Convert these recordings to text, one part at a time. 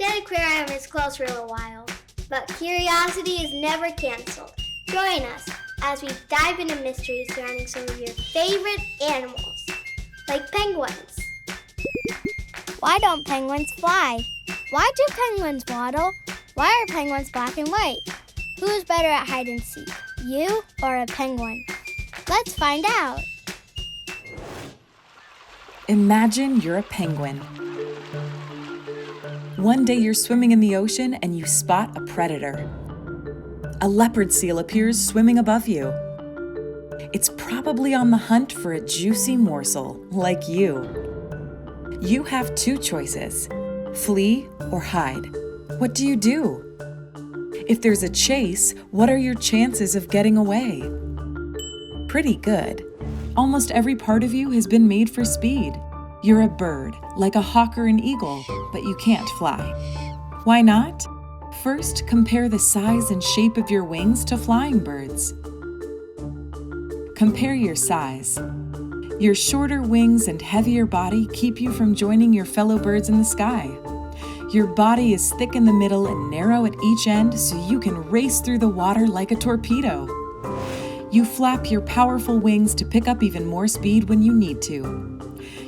said aquarium is closed for a while, but curiosity is never canceled. Join us as we dive into mysteries surrounding some of your favorite animals, like penguins. Why don't penguins fly? Why do penguins waddle? Why are penguins black and white? Who's better at hide and seek, you or a penguin? Let's find out. Imagine you're a penguin. One day you're swimming in the ocean and you spot a predator. A leopard seal appears swimming above you. It's probably on the hunt for a juicy morsel, like you. You have two choices, flee or hide. What do you do? If there's a chase, what are your chances of getting away? Pretty good. Almost every part of you has been made for speed. You're a bird, like a hawk or an eagle, but you can't fly. Why not? First, compare the size and shape of your wings to flying birds. Compare your size. Your shorter wings and heavier body keep you from joining your fellow birds in the sky. Your body is thick in the middle and narrow at each end, so you can race through the water like a torpedo. You flap your powerful wings to pick up even more speed when you need to.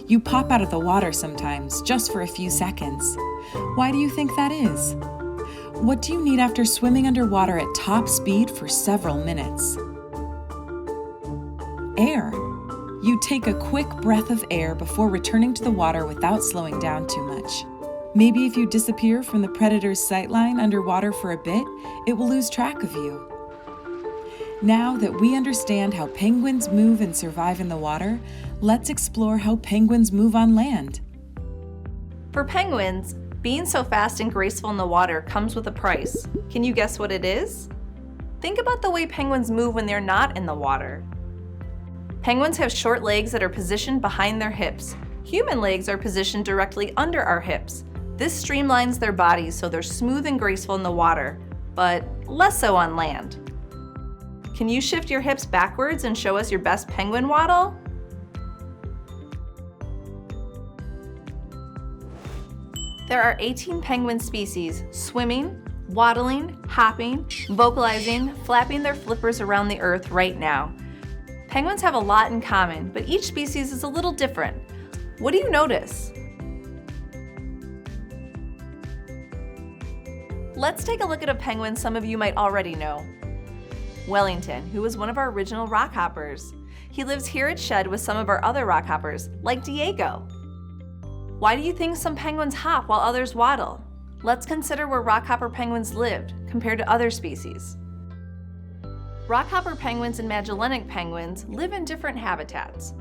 You pop out of the water sometimes, just for a few seconds. Why do you think that is? What do you need after swimming underwater at top speed for several minutes? Air. You take a quick breath of air before returning to the water without slowing down too much. Maybe if you disappear from the predator's sightline underwater for a bit, it will lose track of you. Now that we understand how penguins move and survive in the water, let's explore how penguins move on land. For penguins, being so fast and graceful in the water comes with a price. Can you guess what it is? Think about the way penguins move when they're not in the water. Penguins have short legs that are positioned behind their hips. Human legs are positioned directly under our hips. This streamlines their bodies so they're smooth and graceful in the water, but less so on land. Can you shift your hips backwards and show us your best penguin waddle? There are 18 penguin species swimming, waddling, hopping, vocalizing, flapping their flippers around the earth right now. Penguins have a lot in common, but each species is a little different. What do you notice? Let's take a look at a penguin some of you might already know. Wellington, who was one of our original rockhoppers. He lives here at Shed with some of our other rockhoppers, like Diego. Why do you think some penguins hop while others waddle? Let's consider where rockhopper penguins lived compared to other species. Rockhopper penguins and Magellanic penguins live in different habitats.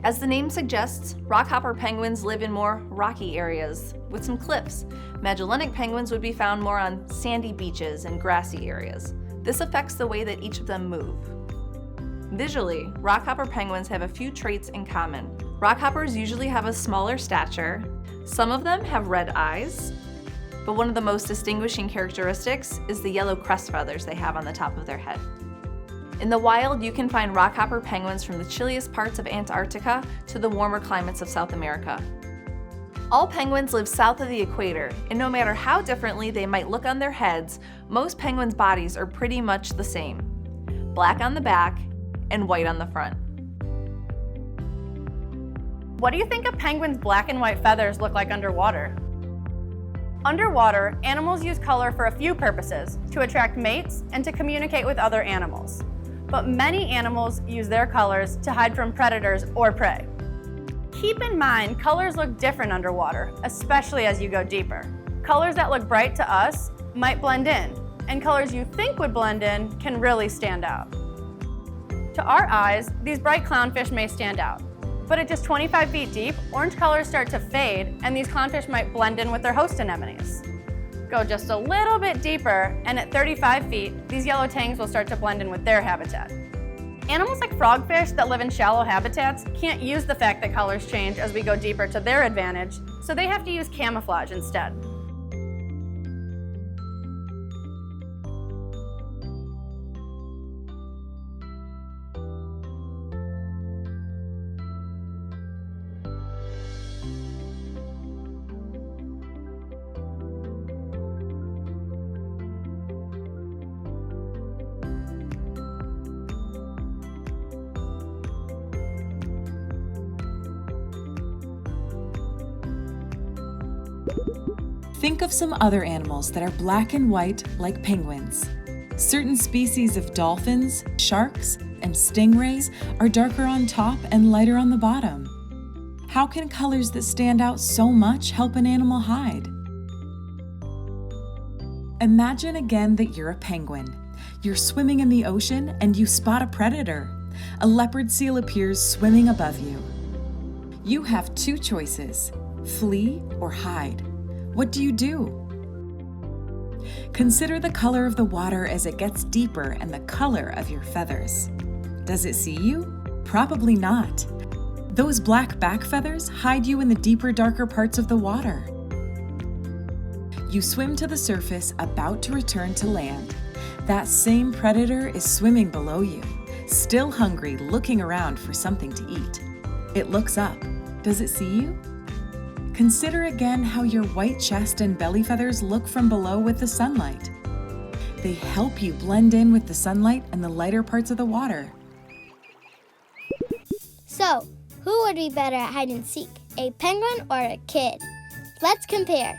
As the name suggests, rockhopper penguins live in more rocky areas with some cliffs. Magellanic penguins would be found more on sandy beaches and grassy areas. This affects the way that each of them move. Visually, rockhopper penguins have a few traits in common. Rockhoppers usually have a smaller stature. Some of them have red eyes, but one of the most distinguishing characteristics is the yellow crest feathers they have on the top of their head. In the wild, you can find rockhopper penguins from the chilliest parts of Antarctica to the warmer climates of South America. All penguins live south of the equator, and no matter how differently they might look on their heads, most penguins' bodies are pretty much the same. Black on the back and white on the front. What do you think a penguin's black and white feathers look like underwater? Underwater, animals use color for a few purposes, to attract mates and to communicate with other animals. But many animals use their colors to hide from predators or prey. Keep in mind, colors look different underwater, especially as you go deeper. Colors that look bright to us might blend in, and colors you think would blend in can really stand out. To our eyes, these bright clownfish may stand out, but at just 25 feet deep, orange colors start to fade, and these clownfish might blend in with their host anemones. Go just a little bit deeper, and at 35 feet, these yellow tangs will start to blend in with their habitat. Animals like frogfish that live in shallow habitats can't use the fact that colors change as we go deeper to their advantage, so they have to use camouflage instead. Think of some other animals that are black and white like penguins. Certain species of dolphins, sharks, and stingrays are darker on top and lighter on the bottom. How can colors that stand out so much help an animal hide? Imagine again that you're a penguin. You're swimming in the ocean and you spot a predator. A leopard seal appears swimming above you. You have two choices, flee or hide. What do you do? Consider the color of the water as it gets deeper and the color of your feathers. Does it see you? Probably not. Those black back feathers hide you in the deeper, darker parts of the water. You swim to the surface, about to return to land. That same predator is swimming below you, still hungry, looking around for something to eat. It looks up. Does it see you? Consider again how your white chest and belly feathers look from below with the sunlight. They help you blend in with the sunlight and the lighter parts of the water. So, who would be better at hide and seek, a penguin or a kid? Let's compare.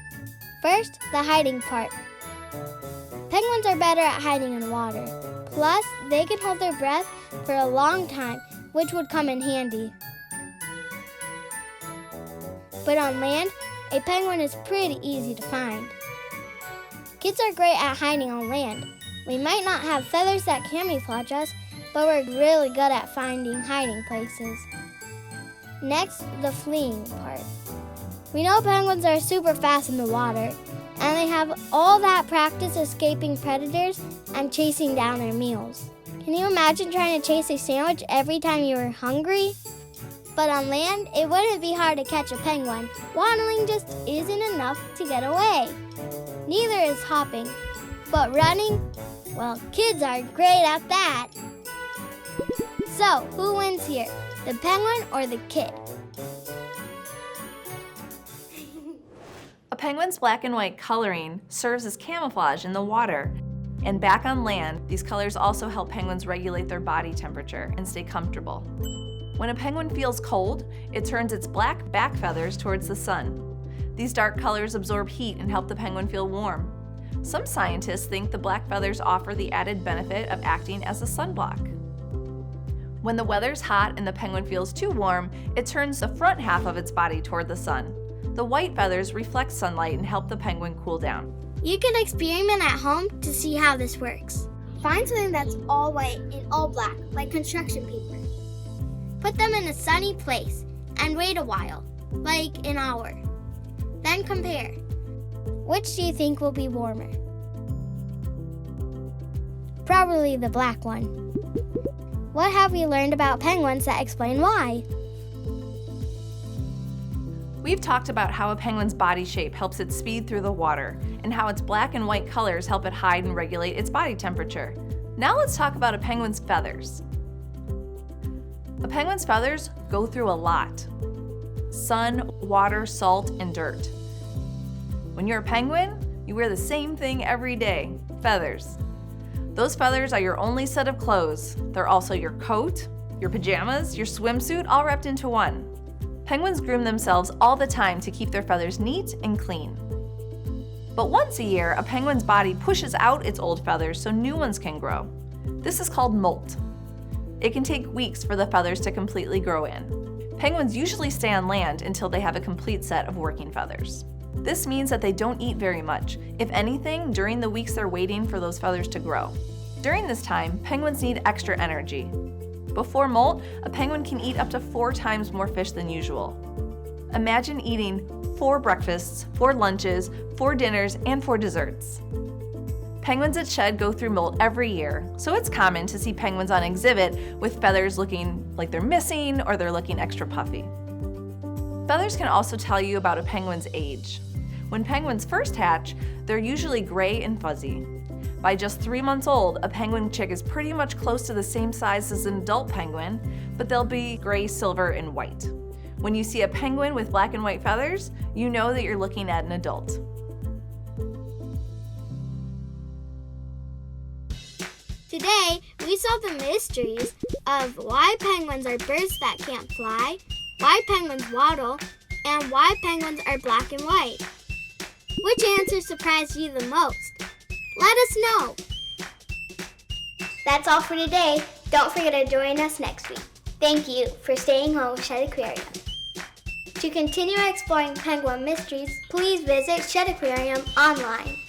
First, the hiding part. Penguins are better at hiding in water. Plus, they can hold their breath for a long time, which would come in handy. But on land, a penguin is pretty easy to find. Kids are great at hiding on land. We might not have feathers that camouflage us, but we're really good at finding hiding places. Next, the fleeing part. We know penguins are super fast in the water, and they have all that practice escaping predators and chasing down their meals. Can you imagine trying to chase a sandwich every time you were hungry? But on land, it wouldn't be hard to catch a penguin. Waddling just isn't enough to get away. Neither is hopping. But running? Well, kids are great at that. So, who wins here? The penguin or the kid? A penguin's black and white coloring serves as camouflage in the water. And back on land, these colors also help penguins regulate their body temperature and stay comfortable. When a penguin feels cold, it turns its black back feathers towards the sun. These dark colors absorb heat and help the penguin feel warm. Some scientists think the black feathers offer the added benefit of acting as a sunblock. When the weather's hot and the penguin feels too warm, it turns the front half of its body toward the sun. The white feathers reflect sunlight and help the penguin cool down. You can experiment at home to see how this works. Find something that's all white and all black, like construction paper. Put them in a sunny place and wait a while, like an hour. Then compare. Which do you think will be warmer? Probably the black one. What have we learned about penguins that explain why? We've talked about how a penguin's body shape helps it speed through the water, and how its black and white colors help it hide and regulate its body temperature. Now let's talk about a penguin's feathers. A penguin's feathers go through a lot: sun, water, salt, and dirt. When you're a penguin, you wear the same thing every day: feathers. Those feathers are your only set of clothes. They're also your coat, your pajamas, your swimsuit, all wrapped into one. Penguins groom themselves all the time to keep their feathers neat and clean. But once a year, a penguin's body pushes out its old feathers so new ones can grow. This is called molt. It can take weeks for the feathers to completely grow in. Penguins usually stay on land until they have a complete set of working feathers. This means that they don't eat very much, if anything, during the weeks they're waiting for those feathers to grow. During this time, penguins need extra energy. Before molt, a penguin can eat up to 4 times more fish than usual. Imagine eating 4 breakfasts, 4 lunches, 4 dinners, and 4 desserts. Penguins at shed go through molt every year, so it's common to see penguins on exhibit with feathers looking like they're missing or they're looking extra puffy. Feathers can also tell you about a penguin's age. When penguins first hatch, they're usually gray and fuzzy. By just 3 months old, a penguin chick is pretty much close to the same size as an adult penguin, but they'll be gray, silver, and white. When you see a penguin with black and white feathers, you know that you're looking at an adult. Today, we solved the mysteries of why penguins are birds that can't fly, why penguins waddle, and why penguins are black and white. Which answer surprised you the most? Let us know. That's all for today. Don't forget to join us next week. Thank you for staying home with Shed Aquarium. To continue exploring penguin mysteries, please visit Shed Aquarium online